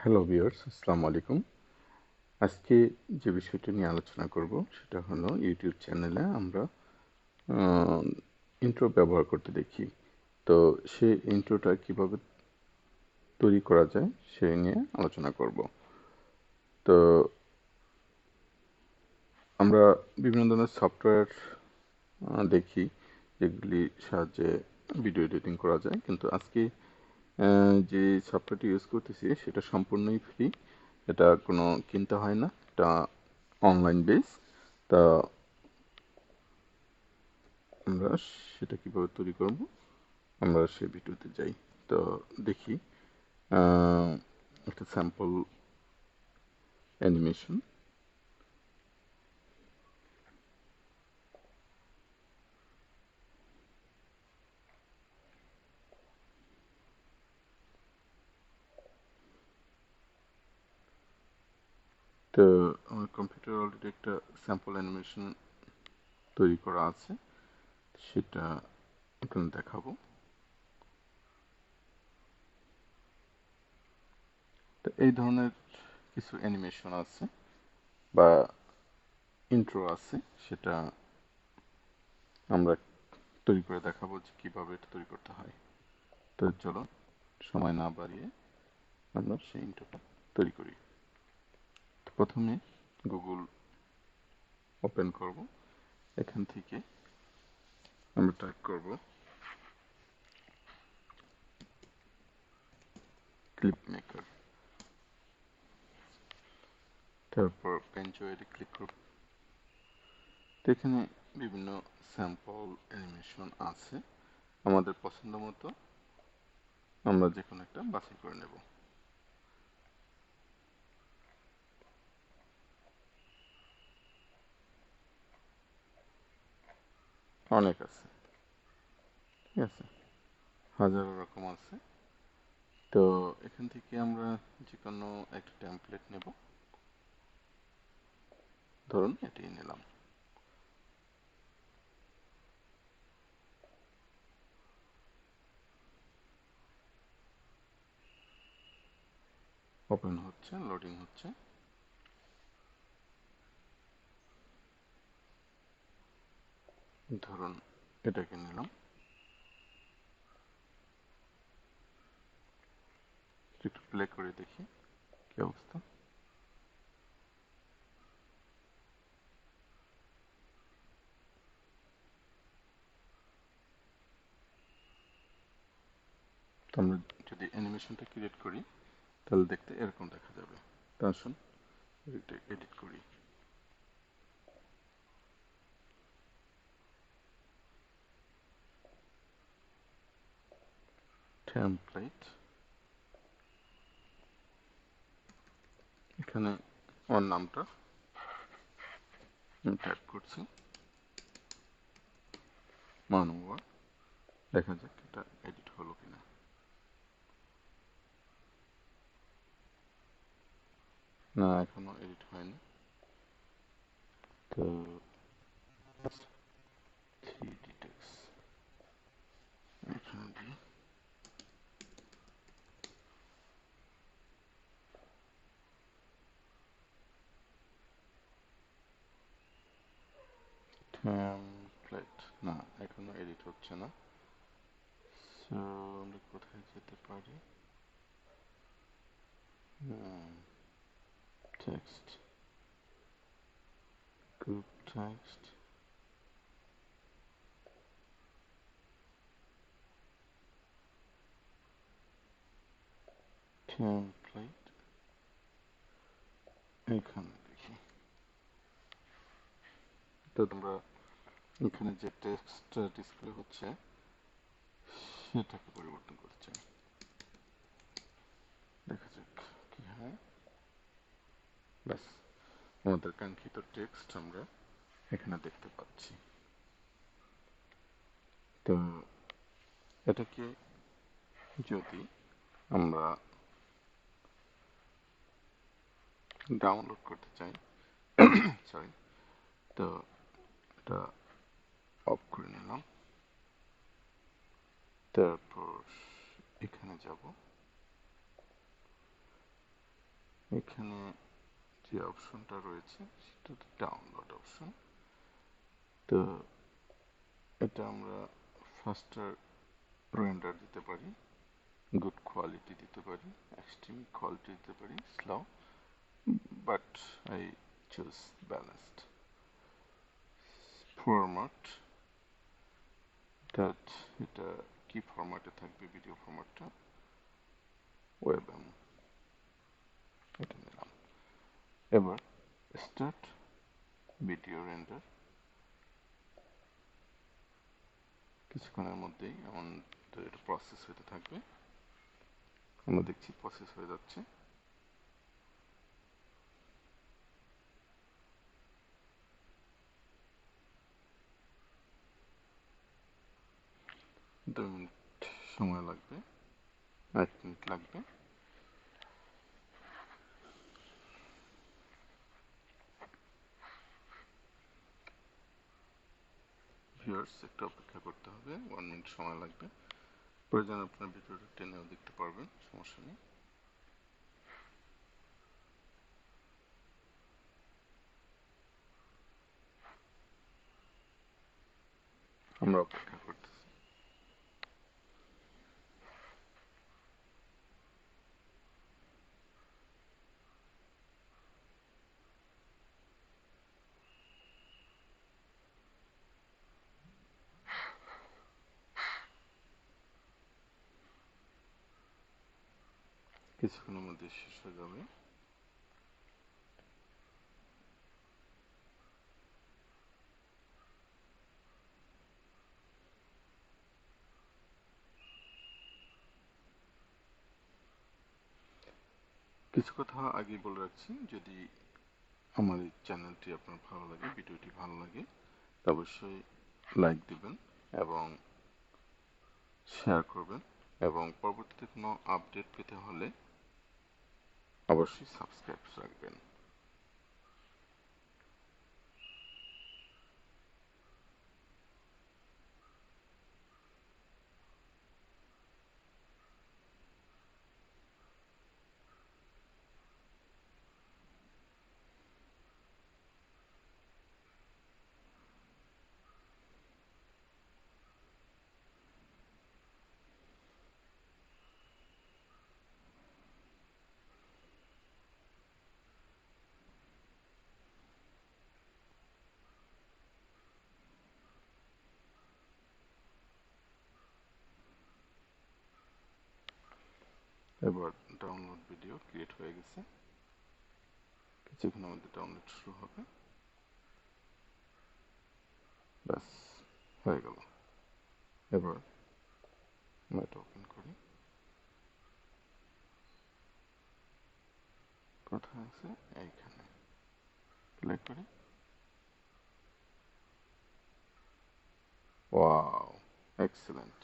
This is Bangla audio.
হ্যালো ভিউয়ার্স, আসসালামু আলাইকুম। আজকে যে বিষয়টি নিয়ে আলোচনা করব সেটা হলো ইউটিউব চ্যানেলে আমরা ইন্ট্রো ব্যবহার করতে দেখি। তো সেই ইন্ট্রোটা কিভাবে তৈরি করা যায় সেই নিয়ে আলোচনা করব। তো আমরা বিভিন্ন ধরনের সফটওয়্যার দেখি যেগুলির সাহায্যে ভিডিও এডিটিং করা যায়, কিন্তু আজকে যে সফটওয়্যারটি ইউজ করতেছি সেটা সম্পূর্ণই ফ্রি। এটা কোনো কিনতে হয় না, এটা অনলাইন বেস। তা আমরা সেটা কিভাবে তৈরি করব আমরা সেই ভিডিওতে যাই। তো দেখি আহ, একটা স্যাম্পল অ্যানিমেশন। তো আমার কম্পিউটার অলরেডি একটা স্যাম্পল অ্যানিমেশন তৈরি করা আছে, সেটা আপনাদের দেখাবো। তো এই ধরনের কিছু অ্যানিমেশন আছে বা ইন্ট্রো আছে, সেটা আমরা তৈরি করে দেখাবো যে কিভাবে এটা তৈরি করতে হয়। তো চলো সময় না বাড়িয়ে আমরা সেই ইন্ট্রোটা তৈরি করি। তো প্রথমে গুগল ওপেন করব। এখান থেকে আমরা টাইপ করব ক্লিপ মেকার, তারপর পেনচুয়ারে ক্লিক করব। তো এখানে বিভিন্ন স্যাম্পল অ্যানিমেশন আছে, আমাদের পছন্দ মতো আমরা যে কোনো একটা বাছাই করে নেব। অনেক আছে, ঠিক আছে, হাজারো রকম আছে। তো এখান থেকে আমরা যে কোনো একটা টেমপ্লেট নেব, ধরুন এটি নিলাম। ওপেন হচ্ছে, লোডিং হচ্ছে। ধরুন এটাকে নিলাম, একটু প্লে করে দেখি কি অবস্থা। তো আমরা যদি অ্যানিমেশনটা ক্রিয়েট করি তাহলে দেখতে এরকম দেখা যাবে। তো আসুন এটা এডিট করি। টেমপ্লেট, এখানে ওর নামটা টাইপ করছি, মানওয়া। দেখা যাক এটা এডিট হলো কিনা। না, এখনো এডিট হয়নি। তো 3D টেক্সট এখানে দিই। টেমপ্লেট, না এখনো এডিট হচ্ছে না। সো আমরা কোথায় যেতে পারি? টেক্সট, গ্রুপ টেক্সট, টেমপ্লেট, এখানে দেখি। তো তোমরা এখানে যে টেক্সট ডিসপ্লে হচ্ছে সেটাকে পরিবর্তন করতে চাই। দেখা যাক কি হয়। ব্যাস, আমাদের কাঙ্ক্ষিত টেক্সট আমরা এখানে দেখতে পাচ্ছি। তো এটাকে যদি আমরা ডাউনলোড করতে চাই, সরি, তো এটা অফ করে নিলাম। তারপর এখানে যাব, এখানে যে অপশনটা রয়েছে সেটা হচ্ছে ডাউনলোড অপশন। তো এটা আমরা ফাস্টার রেন্ডার দিতে পারি, গুড কোয়ালিটি দিতে পারি, এক্সট্রিম কোয়ালিটি দিতে পারি, slow, but I choose balanced. Format, এটা কি ফরম্যাটে থাকবে ভিডিও ফরম্যাটটা, ওয়েবএম, এটা নিলাম। এবার স্টার্ট ভিডিও রেন্ডার। কিছুক্ষণের মধ্যেই আমাদের এটা প্রসেস হতে থাকবে। আমরা দেখছি প্রসেস হয়ে যাচ্ছে। 2 মিনিট সময় লাগবে, 1 মিনিট লাগবে। ভিউয়ার্স, একটু অপেক্ষা করতে হবে, 1 মিনিট সময় লাগবে। প্রয়োজন আপনার ভিডিওটা টেনেও দেখতে পারবেন, সমস্যা নেই। আমরা অপেক্ষা করতেছি। কিছুক্ষণের মধ্যে শেষ হয়ে যাবে। কিছু কথা আগে বলে রাখছি, যদি আমার এই চ্যানেলটি আপনার ভালো লাগে, ভিডিওটি ভালো লাগে, অবশ্যই লাইক দিবেন এবং শেয়ার করবেন, এবং পরবর্তীতে কোনো আপডেট পেতে হলে অবশ্যই সাবস্ক্রাইব রাখবেন। এবার ডাউনলোড ভিডিও ক্রিয়েট হয়ে গেছে, কিছুক্ষণের মধ্যে ডাউনলোড শুরু হবে। ব্যাস, হয়ে গেল। এবার আমরা এটা ওপেন করি। কোথায় আছে? এইখানে প্লে করি। Wow, excellent.